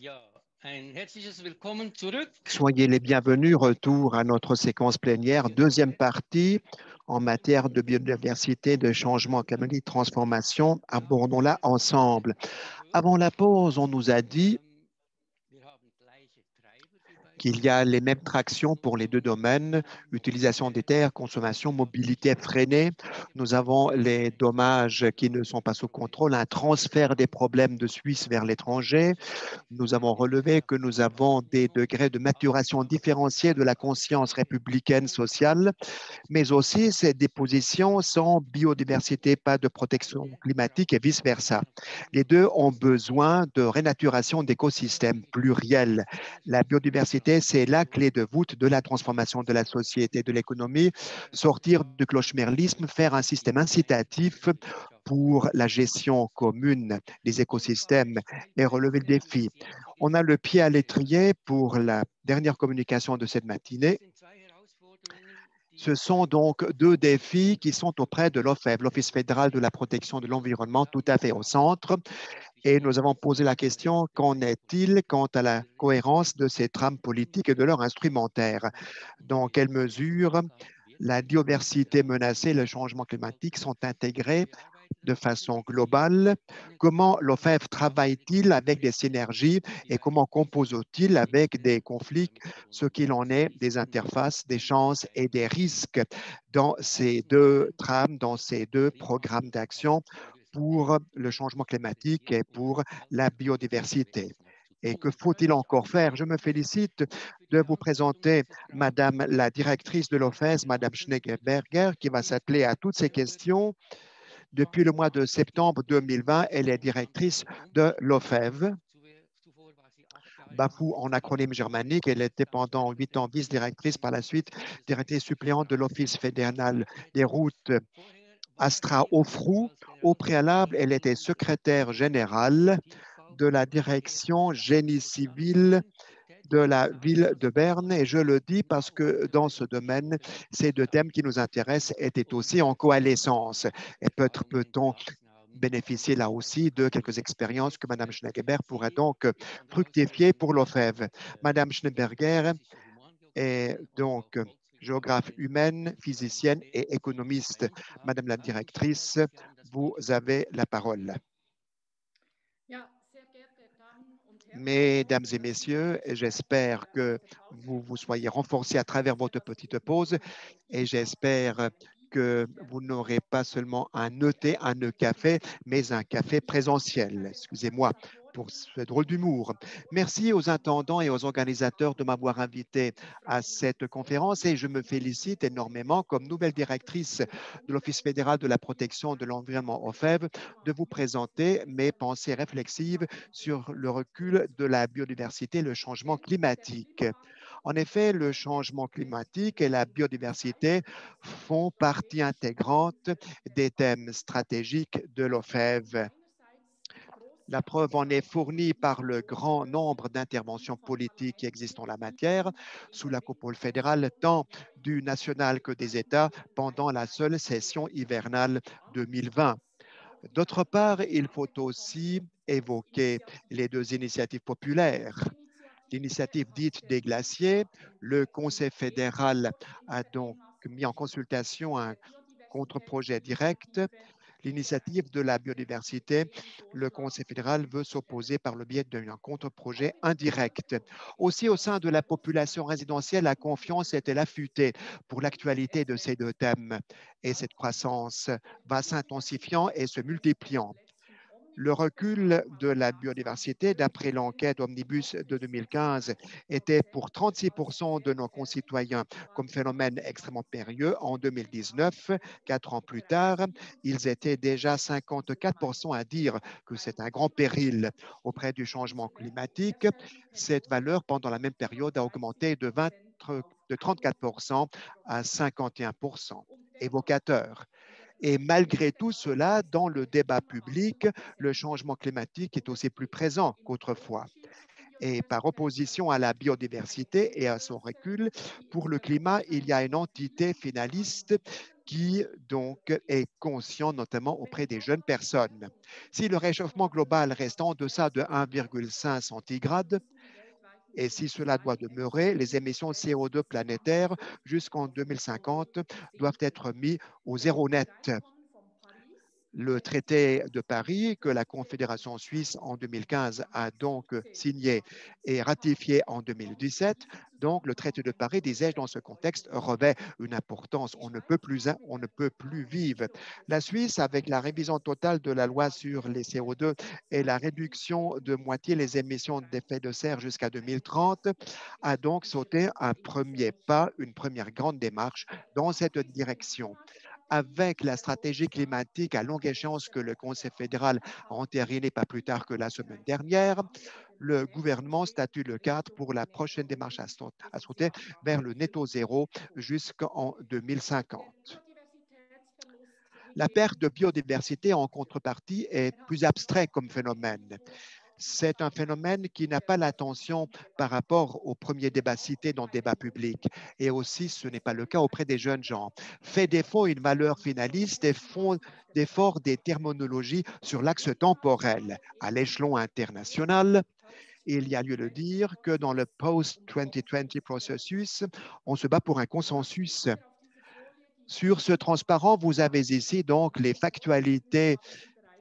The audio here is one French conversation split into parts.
Ja, ein herzliches Willkommen zurück. Soyez les bienvenus. Retour à notre séquence plénière, deuxième partie en matière de biodiversité, de changement climatique, transformation. Abordons-la ensemble. Avant la pause, on nous a dit Wir haben gleiche Treiber für beide qu'il y a les mêmes Themen. tractions pour les deux domaines, utilisation des terres, consommation, mobilité Klimatisierung freinée. Nous avons les weltweit dommages qui ne sont pas sous contrôle, un transfert des problèmes de Suisse vers l'étranger. Nous avons relevé que nous avons des degrés de maturation différenciés de la conscience républicaine sociale, mais aussi des positions sans biodiversité, pas de protection climatique et vice-versa. Les deux ont besoin de renaturation d'écosystèmes pluriels. La biodiversité, c'est la clé de voûte de la transformation de la société, de l'économie, sortir du clochemerlisme, faire un système incitatif pour la gestion commune des écosystèmes et relever le défi. On a le pied à l'étrier pour la dernière communication de cette matinée. Ce sont donc deux défis qui sont auprès de l'OFEV, l'Office fédéral de la protection de l'environnement, tout à fait au centre. Et nous avons posé la question, qu'en est-il quant à la cohérence de ces trames politiques et de leur instrumentaire? Dans quelle mesure la diversité menacée et le changement climatique sont intégrés de façon globale? Comment l'OFEV travaille-t-il avec des synergies et comment compose-t-il avec des conflits ce qu'il en est des interfaces, des chances et des risques dans ces deux trames, dans ces deux programmes d'action pour le changement climatique et pour la biodiversité? Et que faut-il encore faire? Je me félicite de vous présenter Madame la directrice de l'OFEV, Madame Schneeberger, qui va s'atteler à toutes ces questions. Depuis le mois de septembre 2020, elle est directrice de l'OFEV, BAFU en acronyme germanique. Elle était pendant 8 ans vice-directrice, par la suite directrice suppléante de l'Office fédéral des routes Astra-Ofrou. Au préalable, elle était secrétaire générale de la direction génie civil de la ville de Berne. Et je le dis parce que dans ce domaine, ces deux thèmes qui nous intéressent étaient aussi en coalescence. Et peut-être peut-on bénéficier là aussi de quelques expériences que Mme Schneeberger pourrait donc fructifier pour l'OFEV. Mme Schneeberger est donc géographe humaine, physicienne et économiste. Madame la directrice, vous avez la parole. Mesdames et messieurs, j'espère que vous vous soyez renforcés à travers votre petite pause et j'espère que vous n'aurez pas seulement un thé, un café, mais un café présentiel. Excusez-moi pour ce drôle d'humour. Merci aux intendants et aux organisateurs de m'avoir invité à cette conférence et je me félicite énormément comme nouvelle directrice de l'Office fédéral de la protection de l'environnement OFEV de vous présenter mes pensées réflexives sur le recul de la biodiversité et le changement climatique. En effet, le changement climatique et la biodiversité font partie intégrante des thèmes stratégiques de l'OFEV. La preuve en est fournie par le grand nombre d'interventions politiques qui existent en la matière sous la coupole fédérale, tant du national que des États, pendant la seule session hivernale 2020. D'autre part, il faut aussi évoquer les deux initiatives populaires. L'initiative dite des glaciers, le Conseil fédéral a donc mis en consultation un contre-projet direct. L'initiative de la biodiversité, le Conseil fédéral veut s'opposer par le biais d'un contre-projet indirect. Aussi, au sein de la population résidentielle, la confiance est-elle affûtée pour l'actualité de ces deux thèmes et cette croissance va s'intensifiant et se multipliant. Le recul de la biodiversité, d'après l'enquête Omnibus de 2015, était pour 36% de nos concitoyens comme phénomène extrêmement périlleux. En 2019, 4 ans plus tard, ils étaient déjà 54% à dire que c'est un grand péril auprès du changement climatique. Cette valeur, pendant la même période, a augmenté de 34% à 51%. Évocateur. Et malgré tout cela, dans le débat public, le changement climatique est aussi plus présent qu'autrefois. Et par opposition à la biodiversité et à son recul, pour le climat, il y a une entité finaliste qui donc est conscient notamment auprès des jeunes personnes. Si le réchauffement global reste en deçà de 1,5 centigrade, et si cela doit demeurer, les émissions de CO2 planétaires jusqu'en 2050 doivent être mises au zéro net. Le traité de Paris, que la Confédération suisse en 2015 a donc signé et ratifié en 2017. Donc, le traité de Paris, disais-je, dans ce contexte, revêt une importance. On ne peut plus vivre. La Suisse, avec la révision totale de la loi sur les CO2 et la réduction de moitié les émissions d'effet de serre jusqu'à 2030, a donc sauté un premier pas, une première grande démarche dans cette direction. Avec la stratégie climatique à longue échéance que le Conseil fédéral a entérinée pas plus tard que la semaine dernière, le gouvernement statue le cadre pour la prochaine démarche à sauter vers le netto zéro jusqu'en 2050. La perte de biodiversité en contrepartie est plus abstrait comme phénomène. C'est un phénomène qui n'a pas l'attention par rapport au premier débat cité dans le débat public. Et aussi, ce n'est pas le cas auprès des jeunes gens. Fait défaut une valeur finaliste d'effort des terminologies sur l'axe temporel. À l'échelon international, il y a lieu de dire que dans le post-2020 processus, on se bat pour un consensus. Sur ce transparent, vous avez ici donc les factualités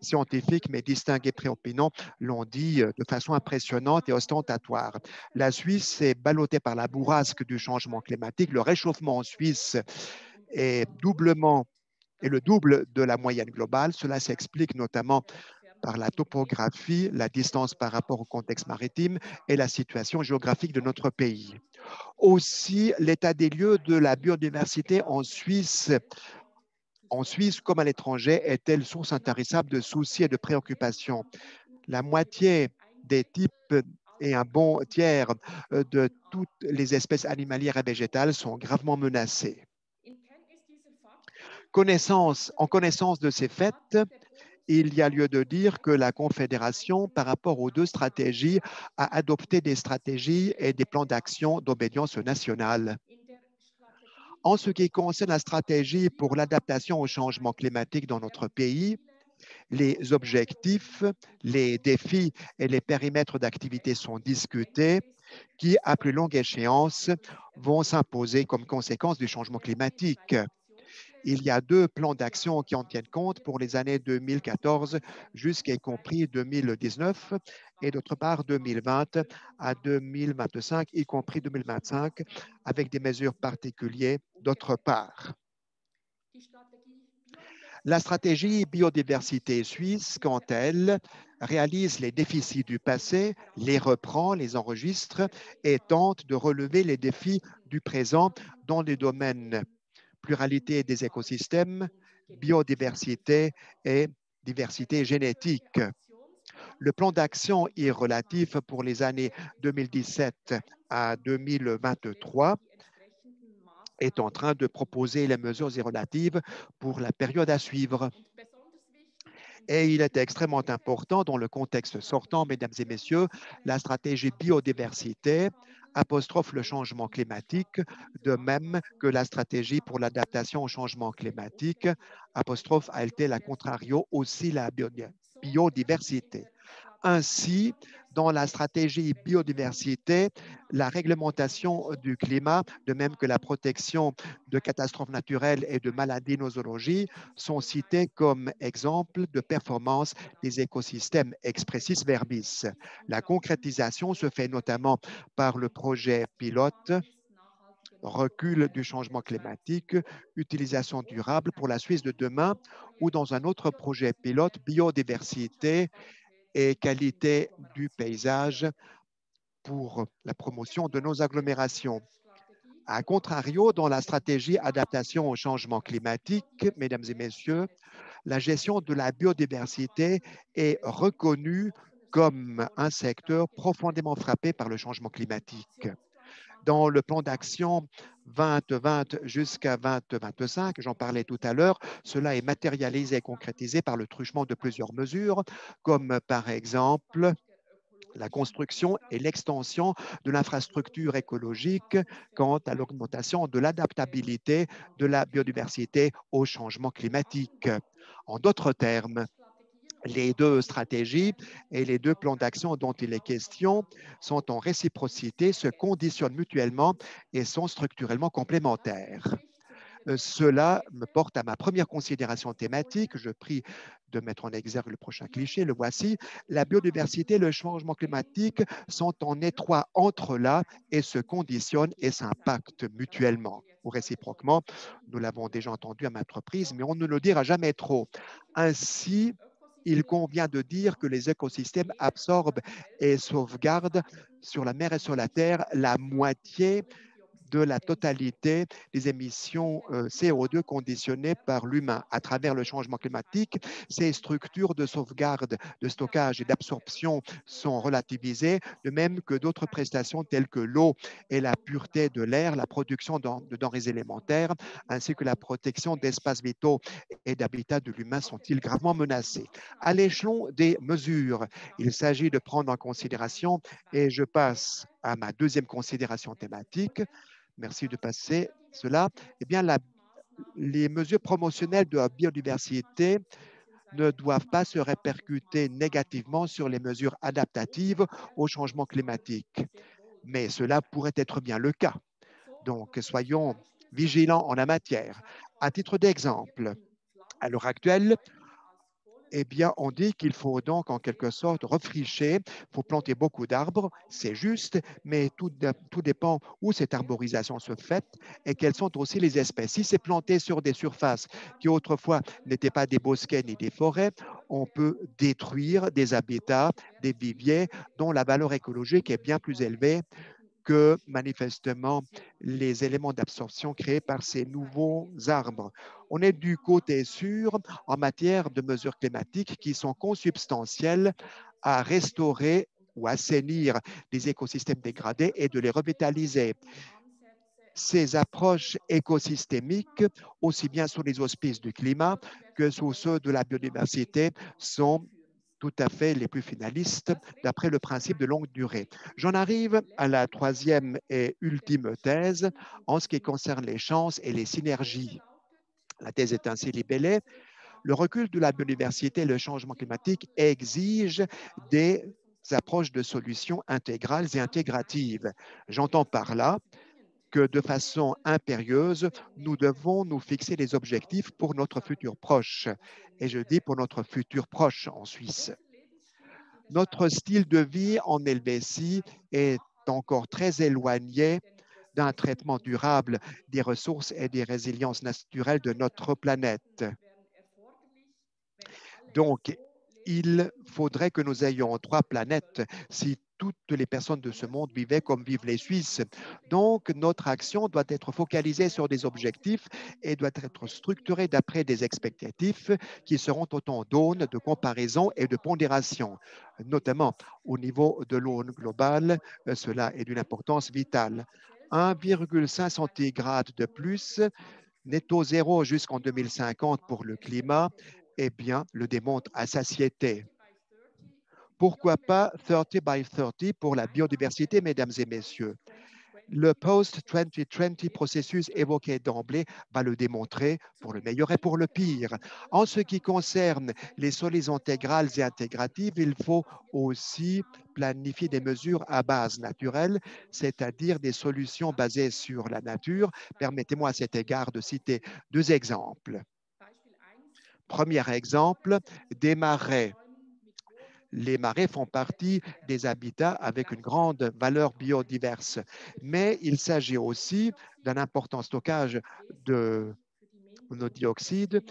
scientifiques, mais distingués préopinants, l'ont dit de façon impressionnante et ostentatoire. La Suisse est ballottée par la bourrasque du changement climatique. Le réchauffement en Suisse est le double de la moyenne globale. Cela s'explique notamment par la topographie, la distance par rapport au contexte maritime et la situation géographique de notre pays. Aussi, l'état des lieux de la biodiversité en Suisse comme à l'étranger, est-elle source intarissable de soucis et de préoccupations. La moitié des types et un bon tiers de toutes les espèces animalières et végétales sont gravement menacées. En connaissance de ces faits, il y a lieu de dire que la Confédération, par rapport aux deux stratégies, a adopté des stratégies et des plans d'action d'obédience nationale. En ce qui concerne la stratégie pour l'adaptation au changement climatique dans notre pays, les objectifs, les défis et les périmètres d'activité sont discutés qui, à plus longue échéance, vont s'imposer comme conséquence du changement climatique. Il y a deux plans d'action qui en tiennent compte pour les années 2014 jusqu'à y compris 2019 et d'autre part 2020 à 2025, y compris 2025, avec des mesures particulières d'autre part. La stratégie biodiversité suisse, quant à elle, réalise les déficits du passé, les reprend, les enregistre et tente de relever les défis du présent dans les domaines pluralité des écosystèmes, biodiversité et diversité génétique. Le plan d'action est relatif pour les années 2017 à 2023 est en train de proposer les mesures relatives pour la période à suivre. Et il est extrêmement important dans le contexte sortant, mesdames et messieurs, la stratégie biodiversité apostrophe le changement climatique, de même que la stratégie pour l'adaptation au changement climatique apostrophe a été la contrario aussi la biodiversité. Ainsi, dans la stratégie biodiversité, la réglementation du climat, de même que la protection de catastrophes naturelles et de maladies nosologiques, sont cités comme exemple de performance des écosystèmes expressis verbis. La concrétisation se fait notamment par le projet pilote recul du changement climatique, utilisation durable pour la Suisse de demain, ou dans un autre projet pilote, biodiversité et qualité du paysage pour la promotion de nos agglomérations. A contrario, dans la stratégie adaptation au changement climatique, mesdames et messieurs, la gestion de la biodiversité est reconnue comme un secteur profondément frappé par le changement climatique. Dans le plan d'action 2020 jusqu'à 2025, j'en parlais tout à l'heure, cela est matérialisé et concrétisé par le truchement de plusieurs mesures, comme par exemple la construction et l'extension de l'infrastructure écologique quant à l'augmentation de l'adaptabilité de la biodiversité au changement climatique. En d'autres termes, les deux stratégies et les deux plans d'action dont il est question sont en réciprocité, se conditionnent mutuellement et sont structurellement complémentaires. Cela me porte à ma première considération thématique. Je prie de mettre en exergue le prochain cliché, le voici. La biodiversité et le changement climatique sont en étroit entrelac et se conditionnent et s'impactent mutuellement. Ou réciproquement, nous l'avons déjà entendu à maintes reprises, mais on ne le dira jamais trop. Ainsi, il convient de dire que les écosystèmes absorbent et sauvegardent sur la mer et sur la terre la moitié de la totalité des émissions CO2 conditionnées par l'humain. À travers le changement climatique, ces structures de sauvegarde, de stockage et d'absorption sont relativisées, de même que d'autres prestations telles que l'eau et la pureté de l'air, la production de denrées élémentaires, ainsi que la protection d'espaces vitaux et d'habitats de l'humain sont-ils gravement menacés. À l'échelon des mesures, il s'agit de prendre en considération, et je passe à ma deuxième considération thématique, merci de passer cela, eh bien, les mesures promotionnelles de la biodiversité ne doivent pas se répercuter négativement sur les mesures adaptatives au changement climatique. Mais cela pourrait être bien le cas. Donc, soyons vigilants en la matière. À titre d'exemple, à l'heure actuelle, eh bien, on dit qu'il faut donc en quelque sorte refricher, il faut planter beaucoup d'arbres, c'est juste, mais tout dépend où cette arborisation se fait et quelles sont aussi les espèces. Si c'est planté sur des surfaces qui autrefois n'étaient pas des bosquets ni des forêts, on peut détruire des habitats, des viviers dont la valeur écologique est bien plus élevée que manifestement les éléments d'absorption créés par ces nouveaux arbres. On est du côté sûr en matière de mesures climatiques qui sont consubstantielles à restaurer ou assainir les écosystèmes dégradés et de les revitaliser. Ces approches écosystémiques, aussi bien sous les auspices du climat que sous ceux de la biodiversité, sont tout à fait les plus finalistes d'après le principe de longue durée. J'en arrive à la troisième et ultime thèse en ce qui concerne les chances et les synergies. La thèse est ainsi libellée. Le recul de la biodiversité et le changement climatique exigent des approches de solutions intégrales et intégratives. J'entends par là que de façon impérieuse, nous devons nous fixer des objectifs pour notre futur proche. Et je dis pour notre futur proche en Suisse. Notre style de vie en Helvétie est encore très éloigné d'un traitement durable des ressources et des résiliences naturelles de notre planète. Donc, il faudrait que nous ayons trois planètes si toutes les personnes de ce monde vivaient comme vivent les Suisses. Donc, notre action doit être focalisée sur des objectifs et doit être structurée d'après des expectatifs qui seront autant d'aunes de comparaison et de pondération, notamment au niveau de l'aune globale. Cela est d'une importance vitale. 1,5 centigrade de plus, netto zéro jusqu'en 2050 pour le climat, eh bien, le démontre à satiété. Pourquoi pas 30 by 30 pour la biodiversité, mesdames et messieurs? Le post-2020 processus évoqué d'emblée va le démontrer pour le meilleur et pour le pire. En ce qui concerne les solutions intégrales et intégratives, il faut aussi planifier des mesures à base naturelle, c'est-à-dire des solutions basées sur la nature. Permettez-moi à cet égard de citer deux exemples. Premier exemple, des marais. Les marais font partie des habitats avec une grande valeur biodiverse, mais il s'agit aussi d'un important stockage de monodioxyde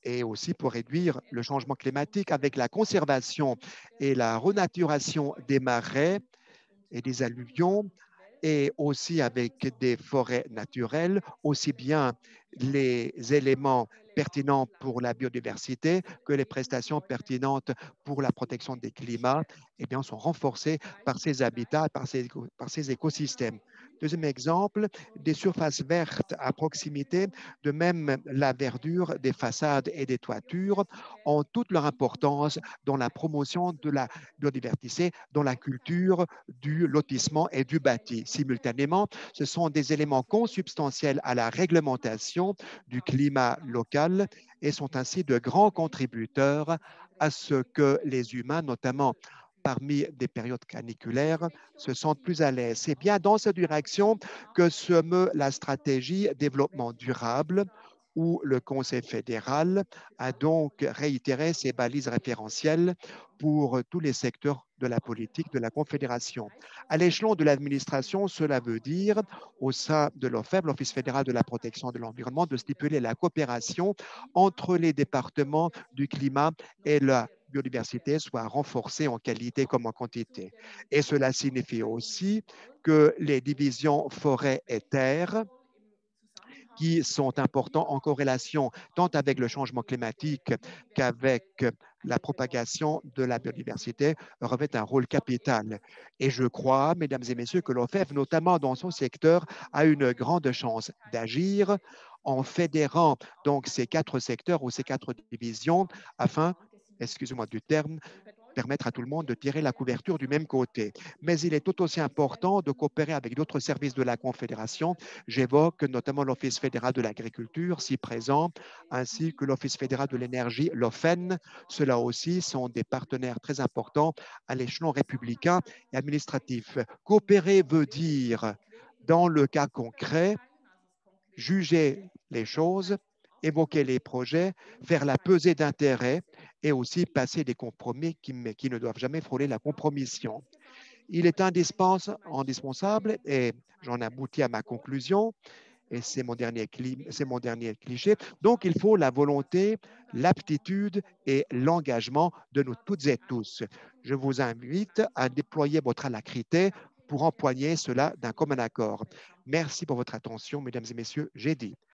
et aussi pour réduire le changement climatique avec la conservation et la renaturation des marais et des alluvions et aussi avec des forêts naturelles, aussi bien les éléments pertinents pour la biodiversité, que les prestations pertinentes pour la protection des climats eh bien, sont renforcées par ces habitats, par ces écosystèmes. Deuxième exemple, des surfaces vertes à proximité, de même la verdure des façades et des toitures ont toute leur importance dans la promotion de la biodiversité, dans la culture du lotissement et du bâti. Simultanément, ce sont des éléments consubstantiels à la réglementation du climat local et sont ainsi de grands contributeurs à ce que les humains, notamment parmi des périodes caniculaires, se sentent plus à l'aise. C'est bien dans cette direction que se meut la stratégie développement durable, où le Conseil fédéral a donc réitéré ses balises référentielles pour tous les secteurs de la politique de la Confédération. À l'échelon de l'administration, cela veut dire, au sein de l'OFEB, l'Office fédéral de la protection de l'environnement, de stipuler la coopération entre les départements du climat et la biodiversité soit renforcée en qualité comme en quantité. Et cela signifie aussi que les divisions forêt et terre qui sont importants en corrélation tant avec le changement climatique qu'avec la propagation de la biodiversité revêt un rôle capital. Et je crois, mesdames et messieurs, que l'OFEV, notamment dans son secteur, a une grande chance d'agir en fédérant donc ces quatre secteurs ou ces quatre divisions afin, excusez-moi du terme, permettre à tout le monde de tirer la couverture du même côté. Mais il est tout aussi important de coopérer avec d'autres services de la Confédération. J'évoque notamment l'Office fédéral de l'agriculture, si présent, ainsi que l'Office fédéral de l'énergie, l'OFEN. Ceux-là aussi sont des partenaires très importants à l'échelon républicain et administratif. Coopérer veut dire, dans le cas concret, juger les choses, évoquer les projets, faire la pesée d'intérêts et aussi passer des compromis qui ne doivent jamais frôler la compromission. Il est indispensable, et j'en aboutis à ma conclusion, et c'est mon dernier cliché. Donc, il faut la volonté, l'aptitude et l'engagement de nous toutes et tous. Je vous invite à déployer votre alacrité pour empoigner cela d'un commun accord. Merci pour votre attention, mesdames et messieurs. J'ai dit.